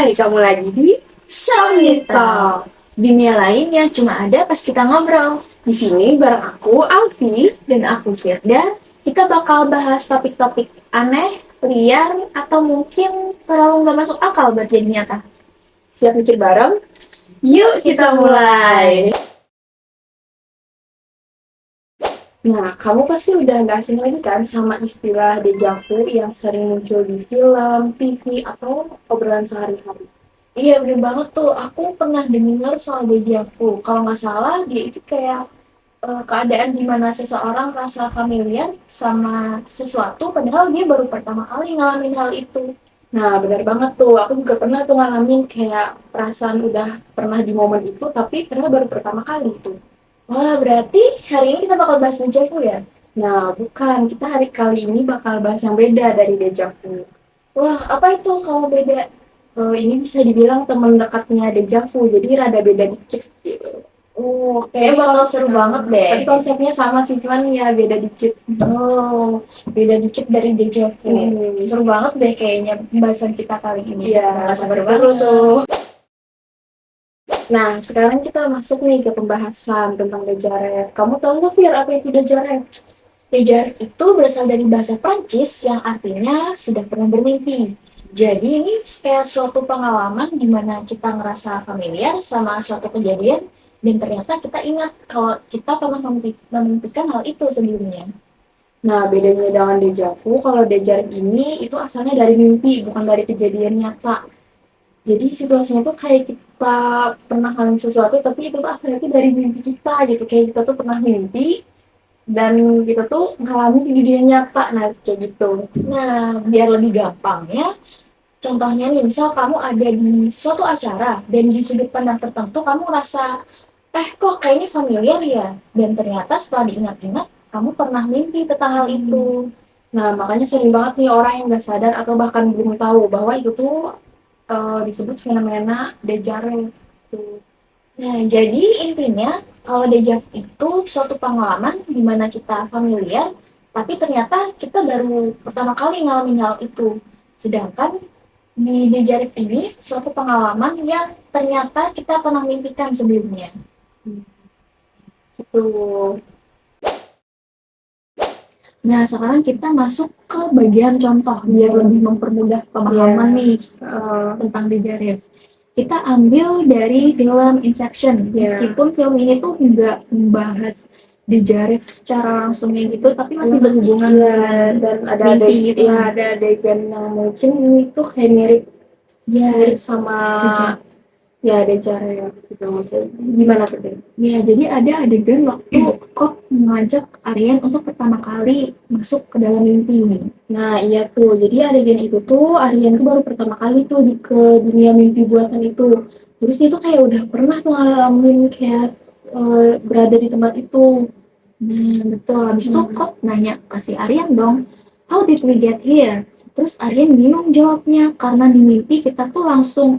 Hai, kamu lagi di Solita, dunia lain yang cuma ada pas kita ngobrol. Di sini bareng aku, Alfi. Dan aku Firda, kita bakal bahas topik-topik aneh, liar, atau mungkin terlalu nggak masuk akal buat jadi nyata. Siap mikir bareng? Yuk kita mulai! Nah, kamu pasti udah nggak asing lagi kan sama istilah deja vu yang sering muncul di film, TV, atau obrolan sehari-hari. Iya bener banget tuh, aku pernah dengar soal deja vu. Kalau nggak salah, dia itu kayak keadaan di mana seseorang merasa familiar sama sesuatu, padahal dia baru pertama kali ngalamin hal itu. Nah, benar banget tuh. Aku juga pernah tuh ngalamin kayak perasaan udah pernah di momen itu, tapi padahal baru pertama kali tuh. Wah, berarti hari ini kita bakal bahas deja vu ya? Nah, bukan. Kita hari kali ini bakal bahas yang beda dari deja vu. Wah, apa itu kalau beda? Ini bisa dibilang teman dekatnya deja vu, jadi rada beda dikit gitu. Kayaknya bakal seru banget deh. Tapi konsepnya sama sih, cuman ya beda dikit. Oh, beda dikit dari deja vu. Seru banget deh kayaknya pembahasan kita kali ini. Iya, Bakal pasti seru banget. tuh. Nah, sekarang kita masuk nih ke pembahasan tentang deja vu. Kamu tahu nggak, Fir, apa itu deja vu? Deja vu itu berasal dari bahasa Prancis yang artinya sudah pernah bermimpi. Jadi ini kayak suatu pengalaman di mana kita ngerasa familiar sama suatu kejadian dan ternyata kita ingat kalau kita pernah memimpikan hal itu sebelumnya. Nah, bedanya dengan deja vu, kalau deja vu ini itu asalnya dari mimpi, bukan dari kejadian nyata. Jadi situasinya tuh kayak kita pernah ngalamin sesuatu, tapi itu tuh asalnya tuh dari mimpi kita gitu. Kayak kita tuh pernah mimpi, dan kita tuh ngalamin di dunia nyata, nah kayak gitu. Nah, biar lebih gampang ya, contohnya nih, misal kamu ada di suatu acara dan di sudut pandang tertentu kamu ngerasa, kok kayaknya familiar ya? Dan ternyata setelah diingat-ingat, kamu pernah mimpi tentang hal itu. Nah, makanya sering banget nih orang yang nggak sadar atau bahkan belum tahu bahwa itu tuh disebut fenomena deja vu. Tuh. Nah, jadi intinya, kalau deja vu itu suatu pengalaman di mana kita familiar, tapi ternyata kita baru pertama kali ngalamin hal itu. Sedangkan di deja vu ini suatu pengalaman yang ternyata kita pernah mimpikan sebelumnya. Gitu. Nah, sekarang kita masuk ke bagian contoh biar lebih mempermudah pemahaman nih tentang deja vu. Kita ambil dari film Inception. Meskipun film ini tuh nggak membahas deja vu secara langsungnya gitu, tapi masih berhubungan dengan dan ada mimpi gitu. ya ada adegan yang mungkin ini tuh kayak mirip sama ya deja vu gitu. Gimana tuh? Ya, jadi ada adegan waktu Kok mengajak Aryan untuk pertama kali masuk ke dalam mimpi. Nah, iya tuh. Jadi adegan itu tuh Aryan tuh baru pertama kali tuh ke dunia mimpi buatan itu. Terus dia tuh kayak udah pernah tuh ngalamin kayak berada di tempat itu. Nah, betul. Habis itu Kok nanya ke si Aryan dong, how did we get here? Terus Aryan bingung jawabnya, karena di mimpi kita tuh langsung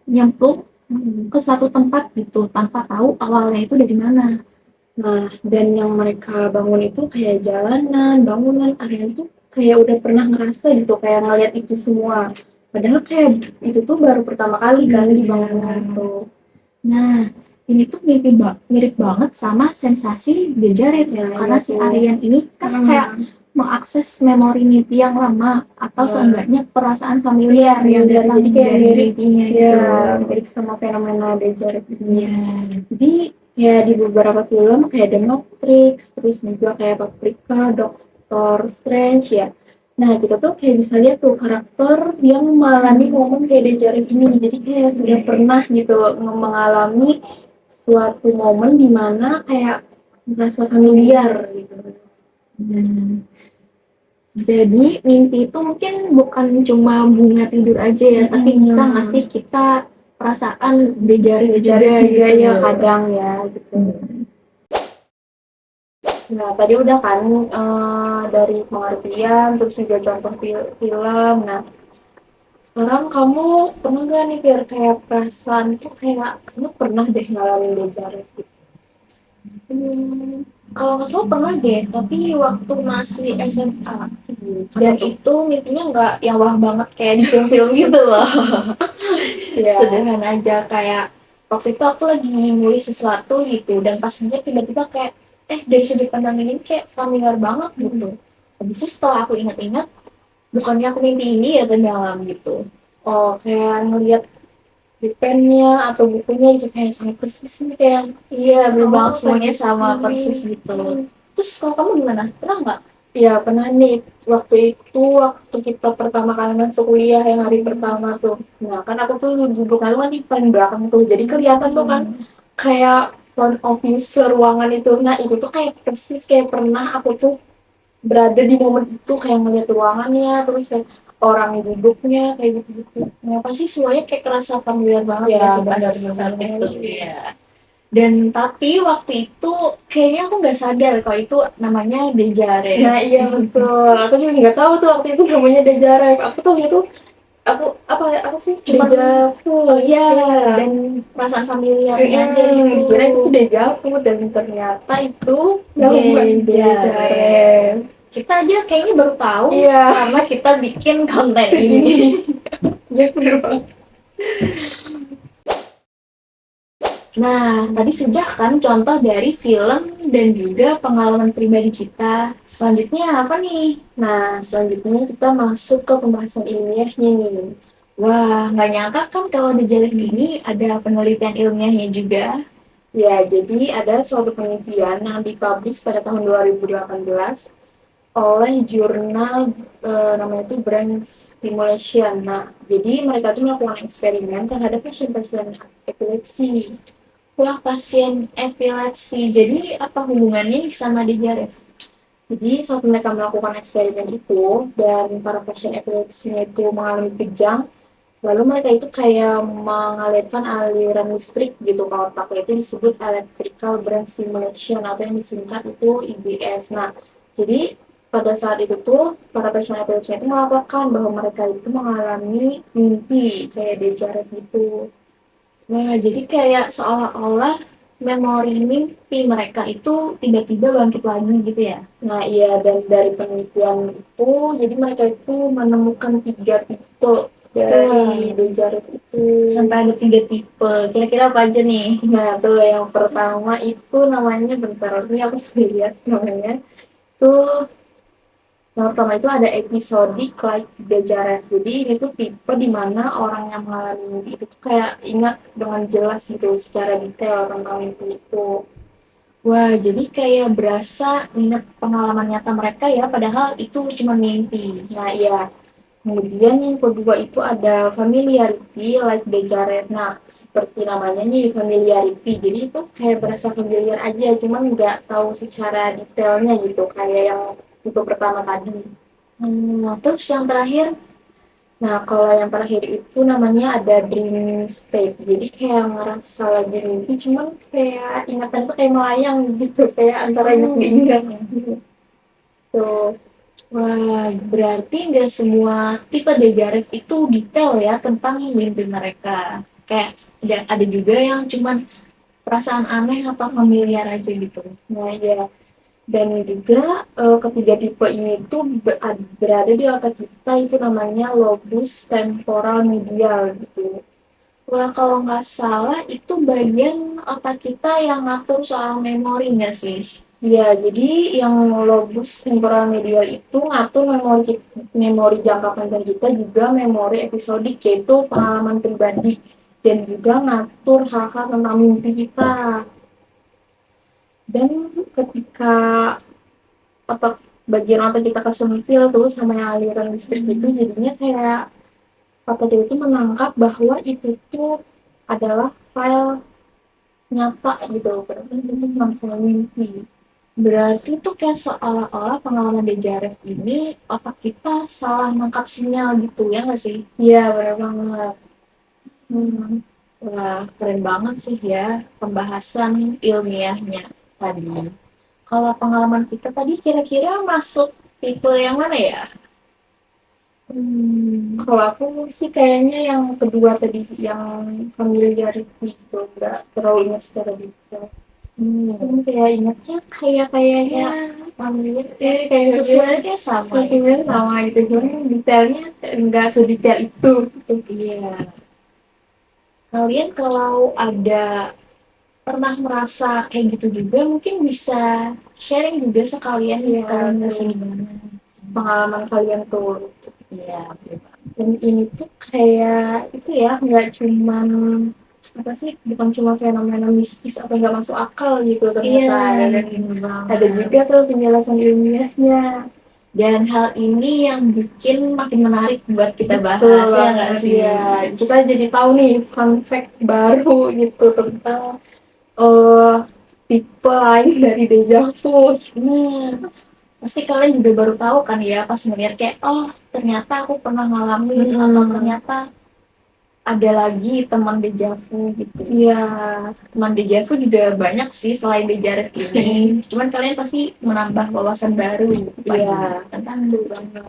nyemplung ke satu tempat gitu, tanpa tahu awalnya itu dari mana. Nah, dan yang mereka bangun itu kayak jalanan, bangunan, area itu kayak udah pernah ngerasa gitu, kayak ngeliat itu semua. Padahal kayak itu tuh baru pertama kali kan dibangun itu. Nah, ini tuh mirip banget sama sensasi deja vu, karena si Aryan ini kan kayak mengakses memori mimpi yang lama atau seenggaknya perasaan familiar yang datang dari mimpinya gitu. Mirip sama fenomena deja vu ini. Jadi ya di beberapa film kayak The Matrix, terus juga kayak Paprika, Doctor Strange ya. Nah, kita tuh kayak bisa lihat tuh karakter yang mengalami momen kayak deja vu ini. Jadi kayak sudah pernah gitu mengalami suatu momen di mana kayak merasa familiar gitu. Jadi mimpi itu mungkin bukan cuma bunga tidur aja ya, tapi bisa ngasih kita perasaan deja vu juga juga gitu. ya kadang ya gitu. Nah, tadi udah kan dari pengertian, terus juga contoh film. Nah, sekarang kamu pernah gak nih biar kayak perasaan tuh kayak kamu pernah deh ngalamin deja vu gitu? Kalau nggak salah pernah deh, tapi waktu masih SMA. Dan Apa tuh? itu mimpinya nggak yang wah banget kayak di film-film gitu loh. Ya. Sederhana aja, kayak waktu itu aku lagi nulis sesuatu gitu, dan pas ngeliat tiba-tiba kayak, dari sudut pandang ini kayak familiar banget gitu. Habis itu setelah aku ingat-ingat, bukannya aku mimpi ini ya terdalam gitu. Oh, kayak ngelihat di pennya atau bukunya itu kayak sama persis nih kayak Iya, bener banget kayak semuanya gitu. sama persis gitu. Terus kalau kamu gimana? Pernah nggak? Ya pernah nih waktu kita pertama kali masuk kuliah yang hari pertama tuh. Nah kan aku tuh duduknya kan di paling belakang tuh, jadi kelihatan tuh kan kayak front office ruangan itu. Nah itu tuh kayak persis kayak pernah aku tuh berada di momen itu kayak ngeliat ruangannya terus kayak orang duduknya kayak gitu-gitu. Nah, pasti semuanya kayak kerasa familiar banget Ya ya sih pas saat benar-benar. itu ya. Dan tapi waktu itu kayaknya aku nggak sadar kalau itu namanya Nah Dejare. iya betul. Aku juga nggak tahu tuh waktu itu namanya Dejarev. Aku tahu itu aku apa sih Cuman deja vu. oh iya, Ya. dan perasaan familiarnya aja gitu. Kira itu tuh deja vu dan ternyata itu namanya Dejare. Dejarev. Kita aja kayaknya baru tahu Iya. karena kita bikin konten ini. Ini ya bener banget. Nah, tadi sudah kan contoh dari film dan juga pengalaman pribadi kita. Selanjutnya apa nih? Nah selanjutnya kita masuk ke pembahasan ilmiahnya nih. Wah, nggak nyangka kan kalau di Jalif ini ada penelitian ilmiahnya juga. Ya jadi ada suatu penelitian yang dipublish pada tahun 2018 oleh jurnal namanya itu Brain Stimulation. Nah, jadi mereka tuh melakukan eksperimen terhadap pasien-pasien epilepsi. Wah, pasien epilepsi. Jadi apa hubungannya nih sama di Jalif? Jadi saat mereka melakukan eksperimen itu dan para pasien epilepsinya itu mengalami kejang, lalu mereka itu kayak mengalirkan aliran listrik gitu ke otak, itu disebut electrical brain stimulation atau yang disingkat itu IBS. Nah, jadi pada saat itu tuh para pasien epilepsi itu melaporkan bahwa mereka itu mengalami mimpi kayak deja vu gitu. Wah, jadi kayak seolah-olah memori mimpi mereka itu tiba-tiba bangkit lagi gitu ya? Nah, iya, dan dari penelitian itu, jadi mereka itu menemukan 3 tipe dari Wah, deja vu itu. sampai ada 3 tipe. Kira-kira apa aja nih? Nah, tuh yang pertama itu namanya, bentar, ini aku sudah lihat namanya. Tuh, yang pertama itu ada episodic like deja vu. Jadi ini tuh tipe di mana orang yang mengalami mimpi itu tuh kayak ingat dengan jelas gitu, secara detail tentang mimpi itu. Wah, jadi kayak berasa ingat pengalaman nyata mereka ya, padahal itu cuma mimpi. Nah, iya. Kemudian yang kedua itu ada familiarity like deja vu. Nah, seperti namanya nih familiarity. Jadi itu kayak berasa familiar aja, cuman nggak tahu secara detailnya gitu, kayak yang tipe pertama tadi. Terus yang terakhir, Nah, kalau yang terakhir itu namanya ada dream state. Jadi kayak ngerasa lagi mimpi, cuman kayak ingatan itu kayak melayang gitu, kayak antara ingat nggak ingat gitu. wah, berarti nggak semua tipe dejarif itu detail ya tentang mimpi mereka. Kayak ada juga yang cuman perasaan aneh atau familiar aja gitu. Nah, ya. Dan juga ketiga tipe ini tuh berada di otak kita itu namanya lobus temporal medial gitu. Wah, kalau nggak salah itu bagian otak kita yang ngatur soal memori nggak sih? Ya, jadi yang lobus temporal medial itu ngatur memori jangka panjang kita, juga memori episodik yaitu pengalaman pribadi, dan juga ngatur hal-hal tentang mimpi kita. Dan ketika otak bagian otak kita kesentil tuh sama yang aliran listrik itu, jadinya kayak otak kita itu menangkap bahwa itu tuh adalah file nyata gitu, berarti itu tentang file mimpi. Berarti tuh kayak seolah-olah pengalaman dejarif ini otak kita salah nangkap sinyal gitu ya nggak sih? Iya benar banget. Hmm. Wah, keren banget sih ya pembahasan ilmiahnya tadi. Kalau pengalaman kita tadi kira-kira masuk tipe yang mana ya? Kalau aku sih kayaknya yang kedua tadi sih, yang familiarity itu nggak terlalu ingat secara detail. Kayak ingatnya kayaknya kayak sesuai sama sesuai sama gitu, cuman detailnya nggak sedetail itu gitu. iya. Kalian kalau ada pernah merasa kayak gitu juga mungkin bisa sharing juga sekalian Iya, kalian merasa tuh, gimana. pengalaman kalian tuh. Iya, Dan ini tuh kayak itu ya, nggak cuman apa sih, bukan cuma fenomena mistis atau nggak masuk akal gitu iya, ternyata ya kan. bener Ada banget. juga tuh penjelasan ilmiahnya. Dan hal ini yang bikin makin menarik buat kita Betul bahas ya nggak banget sih? ya. Kita jadi tahu nih fun fact baru gitu tentang eh tipe lain dari deja vu. Hmm, pasti kalian juga baru tahu kan ya pas ngeliat kayak oh ternyata aku pernah ngalamin atau Mm-mm. ternyata ada lagi teman dejavu gitu. Iya. Teman dejavu juga banyak sih selain dejarev ini. Cuman kalian pasti menambah wawasan baru Iya, pagi tentang betul banget.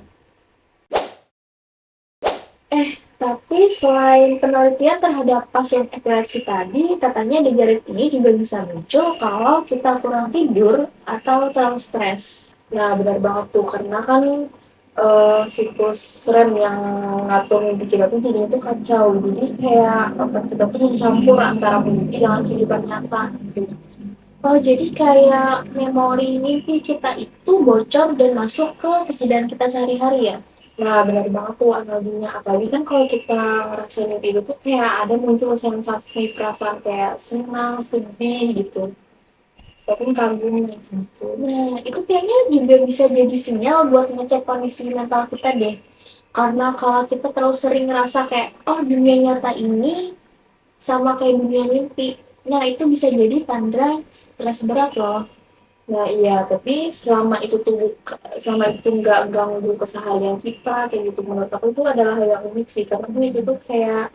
tapi selain penelitian terhadap pasien epilepsi tadi, katanya dejarev ini juga bisa muncul kalau kita kurang tidur atau terlalu stres. Nah, benar banget tuh karena kan siklus REM yang ngatur mimpi kita tuh jadinya tuh kacau. Jadi kayak otak kita tuh mencampur antara mimpi dengan kehidupan nyata gitu. Oh, jadi kayak memori mimpi kita itu bocor dan masuk ke kesadaran kita sehari-hari ya? Nah, benar banget tuh analoginya. Apalagi kan kalau kita ngerasain mimpi itu tuh kayak ada muncul sensasi perasaan kayak senang, sedih gitu. Ataupun kagum gitu. Nah, itu kayaknya juga bisa jadi sinyal buat ngecek kondisi mental kita deh. Karena kalau kita terlalu sering ngerasa kayak, oh dunia nyata ini sama kayak dunia mimpi. Nah, itu bisa jadi tanda stres berat loh. Nah iya, tapi selama itu nggak ganggu keseharian kita kayak gitu, menurut aku itu adalah hal yang unik sih, karena kan itu tuh kayak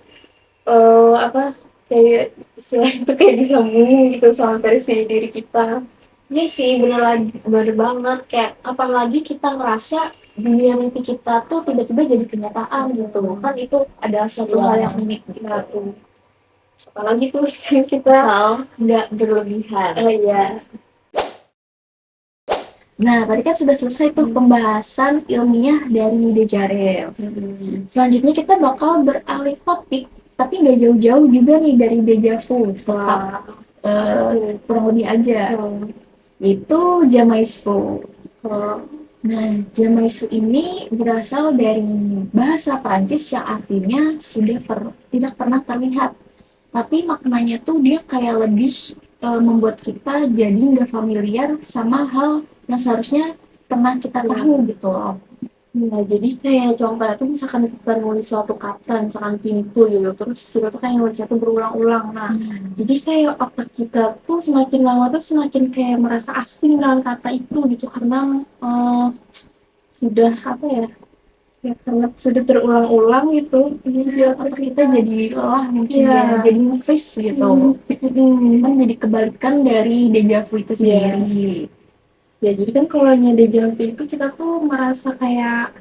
apa, kayak istilah itu kayak disambungin gitu sama versi diri kita. Iya sih, bener banget. Kayak kapan lagi kita ngerasa dunia mimpi kita tuh tiba-tiba jadi kenyataan gitu. Kan itu adalah suatu Iya, hal yang unik gitu. nah tuh apalagi tuh kan kita Asal nggak berlebihan. ya. Nah, tadi kan sudah selesai tuh pembahasan ilmiah dari Dejarev. Selanjutnya kita bakal beralih topik, tapi nggak jauh-jauh juga nih dari deja vu. Tetap Wah, kurang lebih aja. Itu Jamaisvo. Nah, Jamaisu ini berasal dari bahasa Prancis yang artinya tidak pernah terlihat. Tapi maknanya tuh dia kayak lebih membuat kita jadi nggak familiar sama hal yang seharusnya pernah kita tahu gitu loh. nah, jadi kayak contohnya tuh misalkan kita nulis suatu kata, misalkan pintu gitu, terus kita tuh kayak nulisnya tuh berulang-ulang. Nah, jadi kayak otak kita tuh semakin lama tuh semakin kayak merasa asing dengan kata itu gitu, karena sudah apa ya, ya karena sudah terulang-ulang gitu. Iya, otak kita jadi lelah mungkin Iya. ya, jadi nge-freeze gitu. Kan jadi kebalikan dari deja vu itu Iya. sendiri. Ya, jadi kan kalau deja vu itu kita tuh merasa kayak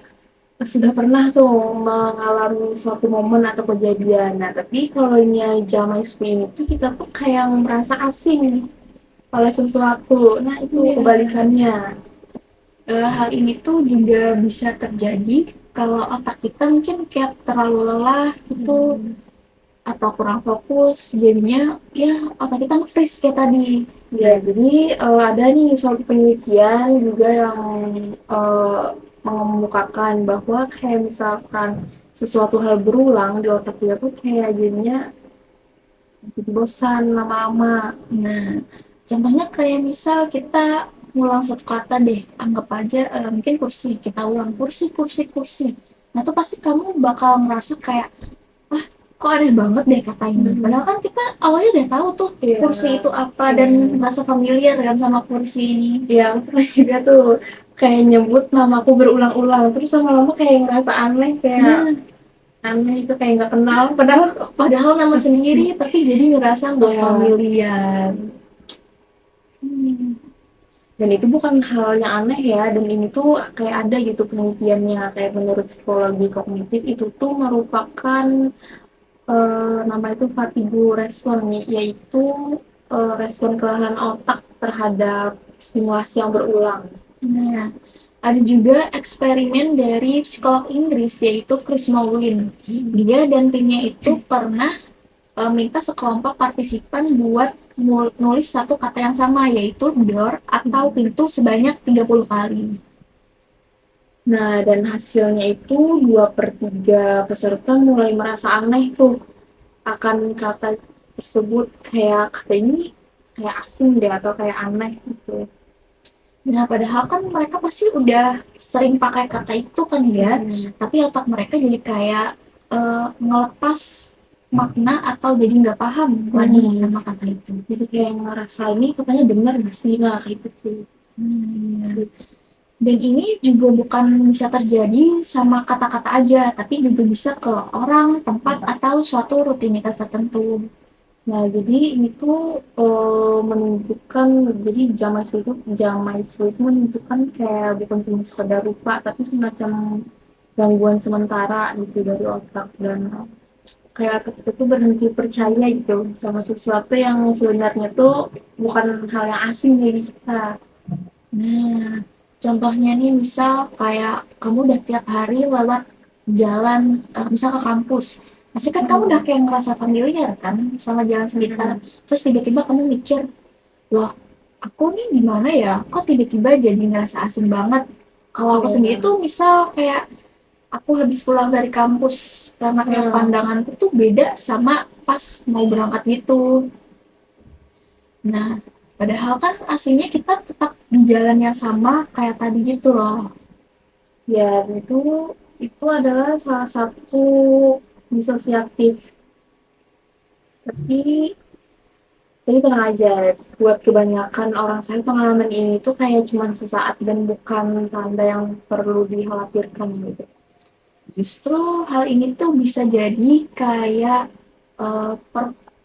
sudah pernah tuh mengalami suatu momen atau kejadian. Nah, tapi kalau Jamai Spring itu kita tuh kayak merasa asing oleh sesuatu. Nah, itu Iya. kebalikannya. Hal ini tuh juga bisa terjadi kalau otak kita mungkin kayak terlalu lelah gitu atau kurang fokus, jadinya ya otak kita nge-freeze kayak tadi. Ya, jadi ada nih suatu penelitian juga yang eh, mengemukakan bahwa kayak misalkan sesuatu hal berulang di otak kita tuh kayak jadinya jadi bosan lama-lama. Nah, contohnya kayak misal kita ngulang satu kata deh, anggap aja mungkin kursi, kita ulang kursi, kursi, kursi. Nah, tuh pasti kamu bakal ngerasa kayak, ah, kok aneh banget deh kata ini. Padahal kan kita awalnya udah tahu tuh Iya. kursi itu apa dan merasa familiar kan sama kursi ini. Ya, aku pernah juga tuh kayak nyebut namaku berulang-ulang, terus lama-lama kayak ngerasa aneh, kayak Nah, aneh itu kayak nggak kenal, padahal padahal nama sendiri, tapi jadi ngerasa nggak ya. familiar. Dan itu bukan hal yang aneh ya, dan ini tuh kayak ada gitu penelitiannya, kayak menurut psikologi kognitif itu tuh merupakan nama itu fatigue response nih, yaitu respon kelelahan otak terhadap stimulasi yang berulang. Nah, ada juga eksperimen dari psikolog Inggris yaitu Chris Nowlin. Dia dan timnya itu pernah minta sekelompok partisipan buat nulis satu kata yang sama yaitu door atau pintu sebanyak 30 kali. Nah, dan hasilnya itu 2/3 peserta mulai merasa aneh tuh akan kata tersebut, kayak kata ini kayak asing deh atau kayak aneh gitu. Nah, padahal kan mereka pasti udah sering pakai kata itu kan ya, tapi otak mereka jadi kayak ngelepas makna atau jadi nggak paham lagi sama kata itu. Jadi kayak ngerasa ini katanya benar nggak sih, nah kayak gitu. Iya. Dan ini juga bukan bisa terjadi sama kata-kata aja, tapi juga bisa ke orang, tempat, atau suatu rutinitas tertentu. Nah, jadi ini tuh menunjukkan, jadi Jamaica itu menunjukkan kayak bukan cuma sekedar lupa, tapi semacam gangguan sementara gitu dari otak, dan kayak otak itu berhenti percaya gitu sama sesuatu yang sebenarnya tuh bukan hal yang asing dari kita. Nah, contohnya nih misal kayak kamu udah tiap hari lewat jalan, misal ke kampus. Pasti kan kamu udah kayak ngerasa familiar kan sama jalan sekitar. Terus tiba-tiba kamu mikir, wah aku nih di mana ya? Kok tiba-tiba jadi ngerasa asing banget? Kalau aku sendiri tuh misal kayak aku habis pulang dari kampus karena kayak pandanganku tuh beda sama pas mau berangkat gitu. Nah, padahal kan aslinya kita tetap di jalan yang sama kayak tadi gitu loh. Ya, itu adalah salah satu disosiatif. Tapi tenang aja, buat kebanyakan orang saya pengalaman ini tuh kayak cuma sesaat dan bukan tanda yang perlu dikhawatirkan gitu. Justru hal ini tuh bisa jadi kayak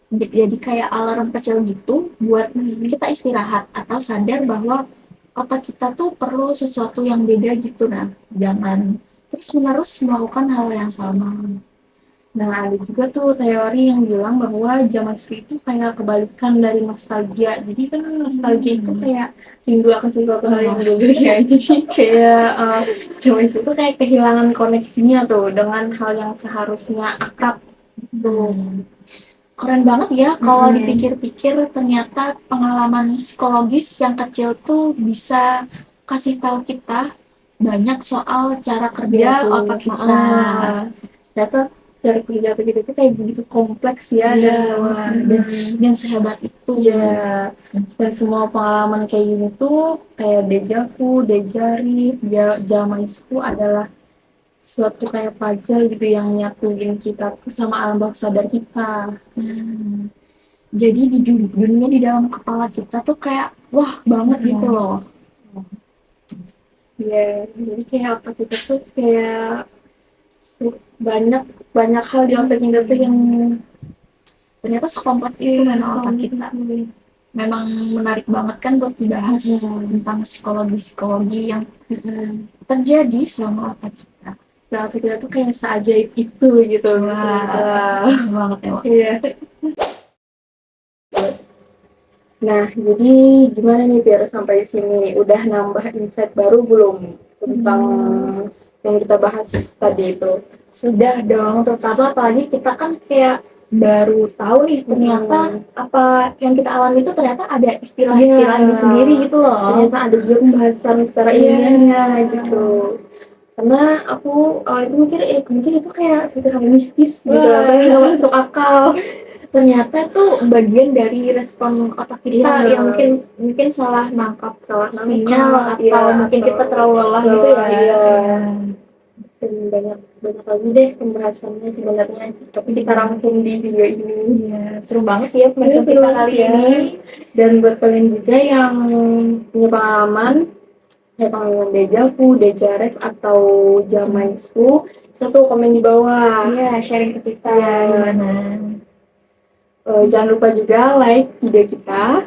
jadi kayak alarm kecil gitu buat kita istirahat atau sadar bahwa otak kita tuh perlu sesuatu yang beda gitu. Nah, jangan terus-menerus melakukan hal yang sama. Nah, ada juga tuh teori yang bilang bahwa zaman itu kayak kebalikan dari nostalgia. Jadi kan nostalgia itu kayak rindu akan sesuatu hal yang dulu ya. Jadi kayak zaman itu kayak kehilangan koneksinya tuh dengan hal yang seharusnya akrab tuh. Keren banget ya kalau dipikir-pikir ternyata pengalaman psikologis yang kecil tuh bisa kasih tahu kita banyak soal cara kerja otak kita. Ternyata cara kerja otak kita itu kayak begitu kompleks ya, dan sehebat itu. ya, dan semua pengalaman kayak gini tuh kayak dejavu, dejarif, zaman itu adalah suatu kayak puzzle gitu yang nyatuin kita tuh sama alam bawah sadar kita. Jadi di dunia di dalam kepala kita tuh kayak wah banget gitu loh. Ya, jadi kayak otak kita tuh kayak banyak banyak hal di otak kita tuh yang ternyata sekompleks itu memang otak kita. Memang menarik banget kan buat dibahas tentang psikologi yang terjadi sama otak kita. Nah, otak kita tuh kayak seajaib itu gitu. Wah, banget ya. Iya. Nah, jadi gimana nih biar sampai sini? Udah nambah insight baru belum tentang yang kita bahas tadi itu? Sudah dong, terutama apalagi kita kan kayak baru tahu nih ternyata apa yang kita alami itu ternyata ada istilah-istilahnya sendiri gitu loh. Ternyata ada juga pembahasan secara ilmiahnya gitu. Karena aku itu mungkin itu kayak seperti hal mistis gitu, nggak masuk akal. Ternyata itu bagian dari respon otak kita yang mungkin salah nangkap sinyal atau mungkin kita terlalu lelah gitu ya. Dan banyak lagi deh pembahasannya sebenarnya, tapi kita rangkum di video ini. Iya, seru banget ya pembahasan kita kali ini. Dan buat kalian juga yang punya pengalaman dejavu, dejaref atau jamaisku, bisa tuh komen di bawah. Iya, sharing ke kita gimana. Jangan lupa juga like video kita.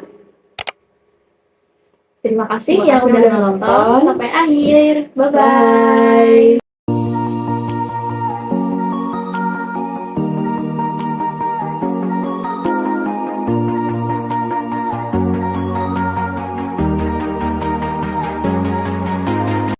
Terima kasih yang udah nonton sampai akhir. Bye-bye.